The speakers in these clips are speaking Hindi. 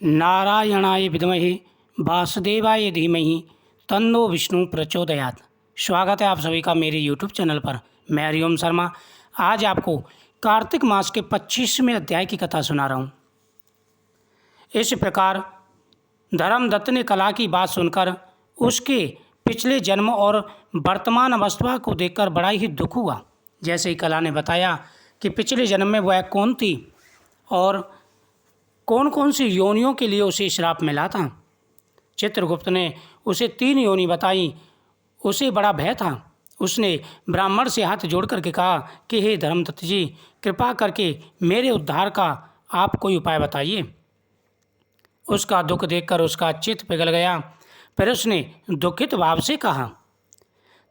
नारायणाय विद्महे वासुदेवाय धीमहि तन्नो विष्णु प्रचोदयात्। स्वागत है आप सभी का मेरे यूट्यूब चैनल पर। मैं हरिओम शर्मा आज आपको कार्तिक मास के 25वें अध्याय की कथा सुना रहा हूँ। इस प्रकार धर्मदत्त ने कला की बात सुनकर उसके पिछले जन्म और वर्तमान अवस्था को देखकर बड़ा ही दुख हुआ। जैसे ही कला ने बताया कि पिछले जन्म में वह कौन थी और कौन कौन सी योनियों के लिए उसे श्राप मिला था। चित्रगुप्त ने उसे 3 योनि बताई। उसे बड़ा भय था। उसने ब्राह्मण से हाथ जोड़ करके कहा कि हे धर्मदत्त जी, कृपा करके मेरे उद्धार का आप कोई उपाय बताइए। उसका दुख देखकर उसका चित्त पिघल गया। फिर उसने दुखित भाव से कहा,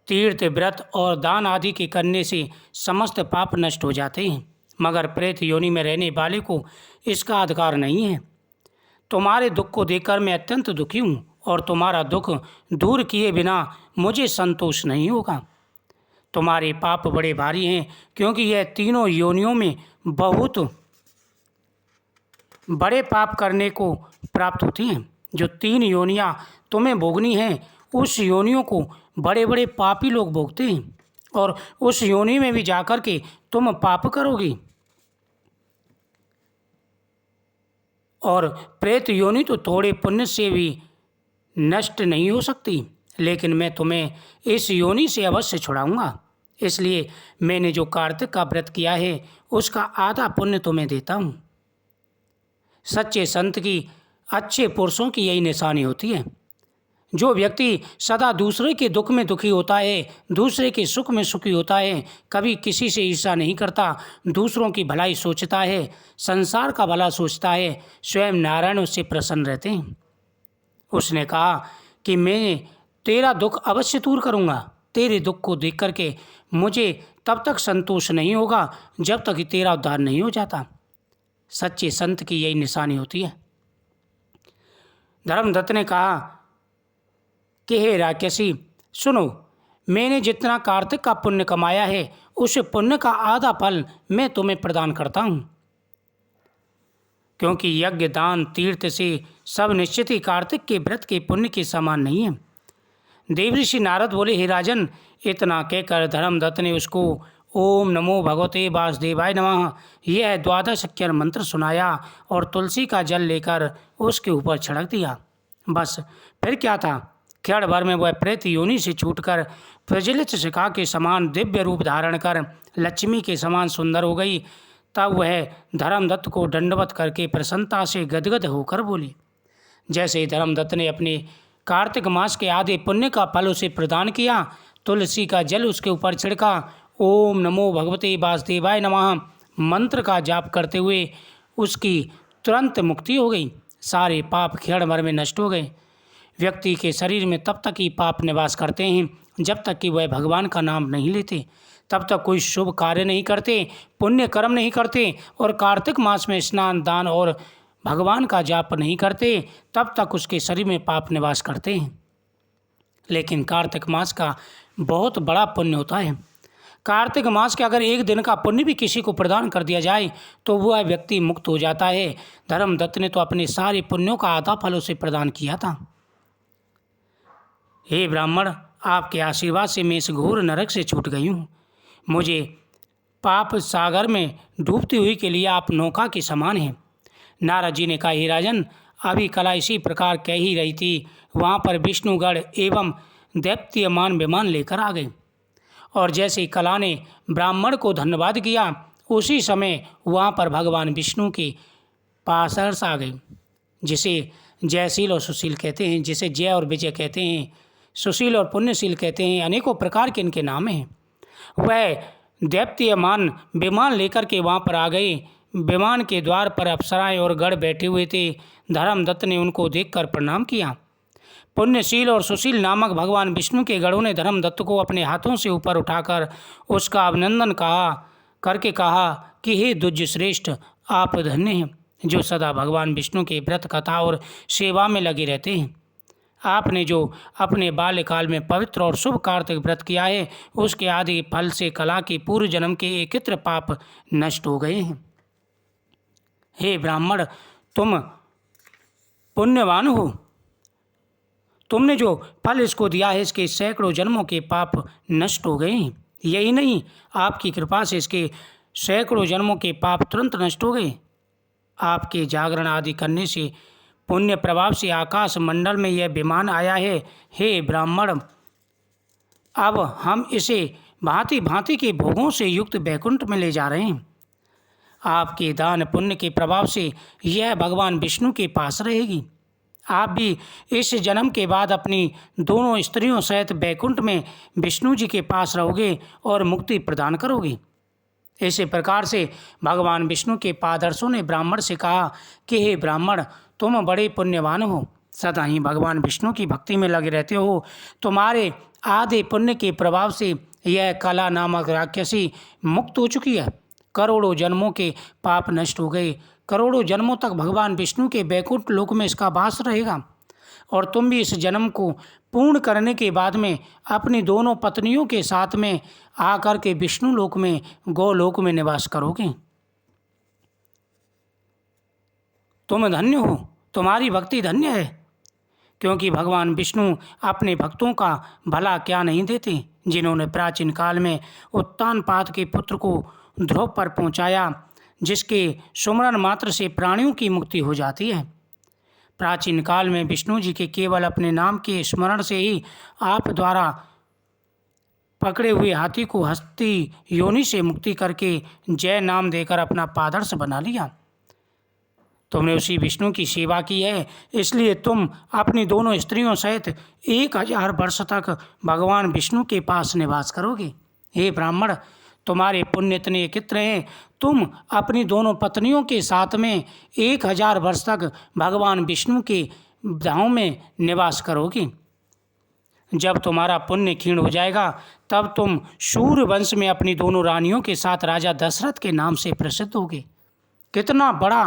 तीर्थ व्रत और दान आदि के करने से समस्त पाप नष्ट हो जाते हैं, मगर प्रेत योनि में रहने वाले को इसका अधिकार नहीं है। तुम्हारे दुख को देखकर मैं अत्यंत दुखी हूँ और तुम्हारा दुख दूर किए बिना मुझे संतोष नहीं होगा। तुम्हारे पाप बड़े भारी हैं, क्योंकि यह तीनों योनियों में बहुत बड़े पाप करने को प्राप्त होती हैं। जो 3 योनियाँ तुम्हें भोगनी हैं, उस योनियों को बड़े बड़े पापी लोग भोगते हैं और उस योनि में भी जाकर के तुम पाप करोगी। और प्रेत योनि तो थोड़े पुण्य से भी नष्ट नहीं हो सकती, लेकिन मैं तुम्हें इस योनि से अवश्य छुड़ाऊंगा। इसलिए मैंने जो कार्तिक का व्रत किया है उसका आधा पुण्य तुम्हें देता हूँ। सच्चे संत की, अच्छे पुरुषों की यही निशानी होती है। जो व्यक्ति सदा दूसरे के दुख में दुखी होता है, दूसरे के सुख में सुखी होता है, कभी किसी से ईर्ष्या नहीं करता, दूसरों की भलाई सोचता है, संसार का भला सोचता है, स्वयं नारायण उससे प्रसन्न रहते हैं। उसने कहा कि मैं तेरा दुख अवश्य दूर करूँगा। तेरे दुख को देख करके मुझे तब तक संतोष नहीं होगा जब तक कि तेरा उद्धार नहीं हो जाता। सच्चे संत की यही निशानी होती है। धर्मदत्त ने कहा कि हे राक्षसी, सुनो, मैंने जितना कार्तिक का पुण्य कमाया है उस पुण्य का आधा फल मैं तुम्हें प्रदान करता हूँ, क्योंकि यज्ञ दान तीर्थ से सब निश्चित ही कार्तिक के व्रत के पुण्य के समान नहीं है। देवऋषि नारद बोले, हे राजन, इतना कहकर धर्मदत्त ने उसको ओम नमो भगवते वासुदेवाय नमः यह 12 अक्षर मंत्र सुनाया और तुलसी का जल लेकर उसके ऊपर छिड़क दिया। बस फिर क्या था, क्षण भर में वह प्रेत योनि से छूटकर प्रज्वलित शिखा के समान दिव्य रूप धारण कर लक्ष्मी के समान सुंदर हो गई। तब वह धर्मदत्त को दंडवत करके प्रसन्नता से गदगद होकर बोली। जैसे ही धर्मदत्त ने अपने कार्तिक मास के आधे पुण्य का फल उसे प्रदान किया, तुलसी का जल उसके ऊपर छिड़का, ओम नमो भगवते वासुदेवाय नमः मंत्र का जाप करते हुए उसकी तुरंत मुक्ति हो गई। सारे पाप क्षण भर में नष्ट हो गए। व्यक्ति के शरीर में तब तक ही पाप निवास करते हैं जब तक कि वह भगवान का नाम नहीं लेते, तब तक कोई शुभ कार्य नहीं करते, पुण्य कर्म नहीं करते और कार्तिक मास में स्नान दान और भगवान का जाप नहीं करते, तब तक उसके शरीर में पाप निवास करते हैं। लेकिन कार्तिक मास का बहुत बड़ा पुण्य होता है। कार्तिक मास के अगर एक दिन का पुण्य भी किसी को प्रदान कर दिया जाए तो वह व्यक्ति मुक्त हो जाता है। धर्मदत्त ने तो अपने सारे पुण्यों का आधा फल उसे प्रदान किया था। हे ब्राह्मण, आपके आशीर्वाद से मैं इस घोर नरक से छूट गई हूँ। मुझे पाप सागर में डूबती हुई के लिए आप नौका के समान हैं। नारद जी ने कहा, हे राजन, अभी कला इसी प्रकार कह ही रही थी, वहाँ पर विष्णुगढ़ एवं दैत्यमान विमान लेकर आ गए। और जैसे ही कला ने ब्राह्मण को धन्यवाद किया, उसी समय वहाँ पर भगवान विष्णु के पार्षद आ गए, जिसे जयशील और सुशील कहते हैं, जिसे जय और विजय कहते हैं, सुशील और पुण्यशील कहते हैं, अनेकों प्रकार के इनके नाम हैं। वह दैत्यमान विमान लेकर के वहाँ पर आ गए। विमान के द्वार पर अप्सराएं और गढ़ बैठे हुए थे। धर्मदत्त ने उनको देखकर प्रणाम किया। पुण्यशील और सुशील नामक भगवान विष्णु के गढ़ों ने धर्मदत्त को अपने हाथों से ऊपर उठाकर उसका अभिनंदन कहा कि हे दुर्ज श्रेष्ठ, आप धन्य हैं जो सदा भगवान विष्णु के व्रत कथा और सेवा में लगे रहते हैं। आपने जो अपने बाल्यकाल में पवित्र और शुभ कार्तिक व्रत किया है, उसके आदि फल से कला के पूर्व जन्म के एकत्र पाप नष्ट हो गए हैं। हे ब्राह्मण, तुम पुण्यवान हो, तुमने जो फल इसको दिया है इसके सैकड़ों जन्मों के पाप नष्ट हो गए हैं। यही नहीं, आपकी कृपा से इसके सैकड़ों जन्मों के पाप तुरंत नष्ट हो गए। आपके जागरण आदि करने से पुण्य प्रभाव से आकाश मंडल में यह विमान आया है। हे ब्राह्मण, अब हम इसे भांति भांति के भोगों से युक्त बैकुंठ में ले जा रहे हैं। आपके दान पुण्य के प्रभाव से यह भगवान विष्णु के पास रहेगी। आप भी इस जन्म के बाद अपनी दोनों स्त्रियों सहित बैकुंठ में विष्णु जी के पास रहोगे और मुक्ति प्रदान करोगे। इसी प्रकार से भगवान विष्णु के पादर्शों ने ब्राह्मण से कहा कि हे ब्राह्मण, तुम बड़े पुण्यवान हो, सदा ही भगवान विष्णु की भक्ति में लगे रहते हो। तुम्हारे आधे पुण्य के प्रभाव से यह कला नामक राक्षसी मुक्त हो चुकी है। करोड़ों जन्मों के पाप नष्ट हो गए। करोड़ों जन्मों तक भगवान विष्णु के बैकुंठ लोक में इसका वास रहेगा। और तुम भी इस जन्म को पूर्ण करने के बाद में अपनी दोनों पत्नियों के साथ में आकर के विष्णु लोक में, गोलोक में निवास करोगे। तुम धन्य हो, तुम्हारी भक्ति धन्य है, क्योंकि भगवान विष्णु अपने भक्तों का भला क्या नहीं देते। जिन्होंने प्राचीन काल में उत्तानपाद के पुत्र को ध्रुव पर पहुंचाया, जिसके सुमरन मात्र से प्राणियों की मुक्ति हो जाती है। प्राचीन काल में विष्णु जी के केवल अपने नाम के स्मरण से ही आप द्वारा पकड़े हुए हाथी को हस्ती योनि से मुक्ति करके जय नाम देकर अपना पादर्श बना लिया। तुमने उसी विष्णु की सेवा की है, इसलिए तुम अपनी दोनों स्त्रियों सहित 1000 वर्ष तक भगवान विष्णु के पास निवास करोगे। हे ब्राह्मण, तुम्हारे पुण्य इतने कितने हैं, तुम अपनी दोनों पत्नियों के साथ में 1000 वर्ष तक भगवान विष्णु के धाम में निवास करोगे। जब तुम्हारा पुण्य क्षीण हो जाएगा, तब तुम सूर्य वंश में अपनी दोनों रानियों के साथ राजा दशरथ के नाम से प्रसिद्ध होगे। कितना बड़ा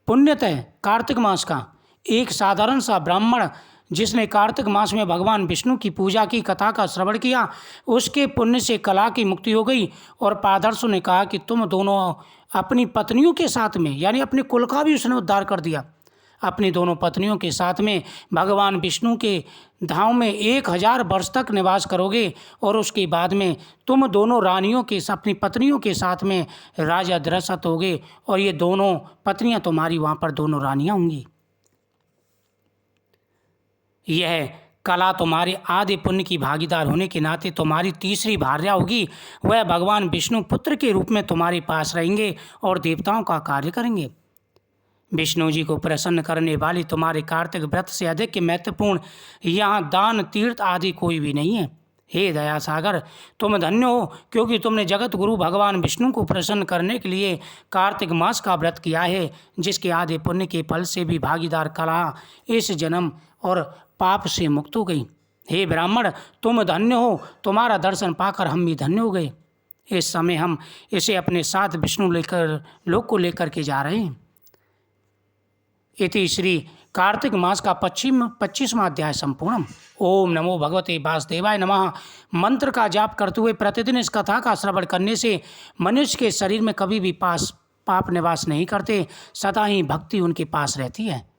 पुण्यत है कार्तिक मास का। एक साधारण सा ब्राह्मण जिसने कार्तिक मास में भगवान विष्णु की पूजा की, कथा का श्रवण किया, उसके पुण्य से कला की मुक्ति हो गई। और पादर्शों ने कहा कि तुम दोनों अपनी पत्नियों के साथ में, यानी अपने कुल का भी उसने उद्धार कर दिया, अपनी दोनों पत्नियों के साथ में भगवान विष्णु के धाम में 1000 वर्ष तक निवास करोगे। और उसके बाद में तुम दोनों रानियों के, अपनी पत्नियों के साथ में राजा दशरथ होगे। और ये दोनों पत्नियां तुम्हारी वहाँ पर दोनों रानियां होंगी। यह कला तुम्हारे आधे पुण्य की भागीदार होने के नाते तुम्हारी तीसरी भार्या होगी। वह भगवान विष्णु पुत्र के रूप में तुम्हारे पास रहेंगे और देवताओं का कार्य करेंगे। विष्णु जी को प्रसन्न करने वाली तुम्हारे कार्तिक व्रत से अधिक महत्वपूर्ण यहाँ दान तीर्थ आदि कोई भी नहीं है। हे दया सागर, तुम धन्य हो, क्योंकि तुमने जगत गुरु भगवान विष्णु को प्रसन्न करने के लिए कार्तिक मास का व्रत किया है, जिसके आधे पुण्य के फल से भी भागीदार कला इस जन्म और पाप से मुक्त हो गई। हे ब्राह्मण, तुम धन्य हो, तुम्हारा दर्शन पाकर हम भी धन्य हो गए। इस समय हम इसे अपने साथ विष्णु लोक को लेकर के जा रहे हैं। इति श्री कार्तिक मास का 25वां अध्याय संपूर्ण। ओम नमो भगवते वासुदेवाय नमः। मंत्र का जाप करते हुए प्रतिदिन इस कथा का श्रवण करने से मनुष्य के शरीर में कभी भी पाप निवास नहीं करते, सदा ही भक्ति उनके पास रहती है।